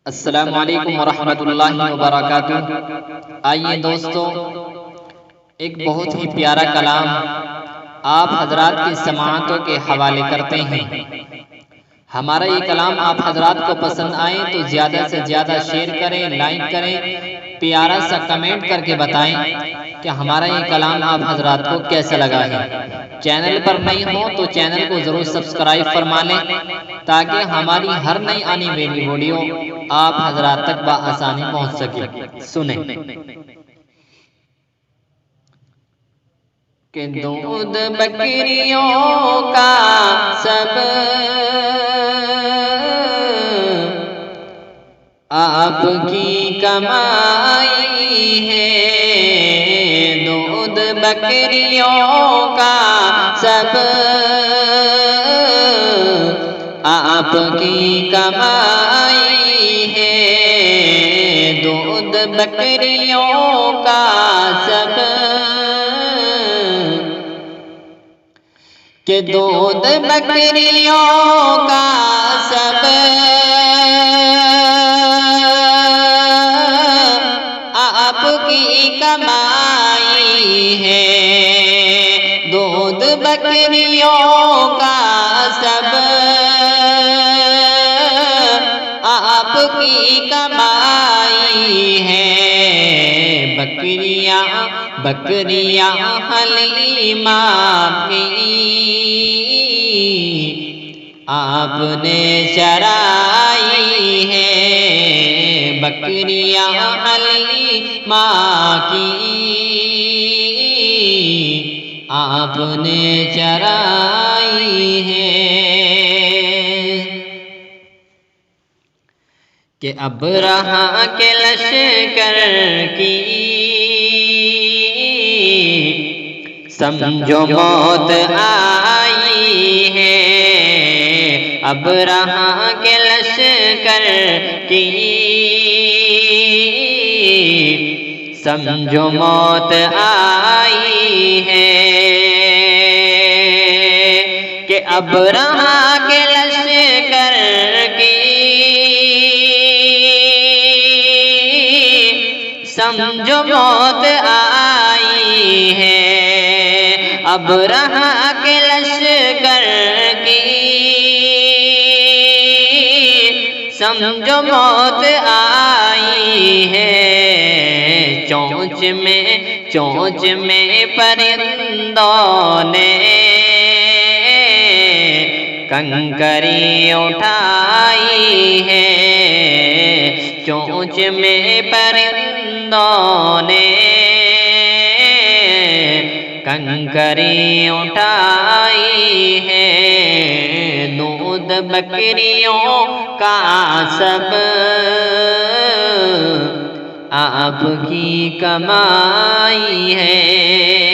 السلام علیکم ورحمۃ اللہ وبرکاتہ۔ آئیے دوستو، ایک بہت ہی پیارا کلام آپ حضرات کی سماعتوں کے حوالے کرتے ہیں۔ ہمارا یہ کلام آپ حضرات کو پسند آئے تو زیادہ سے زیادہ شیئر کریں، لائک کریں، پیارا سا کمنٹ کر کے بتائیں کہ ہمارا یہ کلام آپ حضرات کو کیسا لگا ہے۔ چینل پر نئی ہو تو چینل کو ضرور سبسکرائب فرما لیں تاکہ ہماری ہر نئی آنے والی ویڈیو آپ حضرات تک بآسانی پہنچ سکے۔ سنیں کہ دودھ بکریوں کا سب آپ کی کمائی ہے، دودھ بکریوں کا سب آپ کی کمائی ہے، دودھ بکریوں کا سب کہ دودھ بکریوں کا سب آپ کی کمائی ہے، دودھ بکریوں کا سب آپ کی کمائی ہے۔ بکریاں حلیمہ کی آپ نے چرائی ہے، بکریاں حلیمہ کی آپ نے چرائی ہے۔ کہ ابرہہ کے لشکر کی سمجھو موت آئی ہے، ابرہہ کے لشکر کی سمجھو موت آئی ہے، کہ ابرہہ کے لشکر کی سمجھو موت آئی ہے، ابرہہ کے لشکر کی سمجھو موت آئی ہے، چونچ میں پرندوں نے کنکری اٹھائی ہے، چونچ میں پرندوں نے کنکری اٹھائی ہے، دودھ بکریوں کا سب آپ کی کمائی ہے۔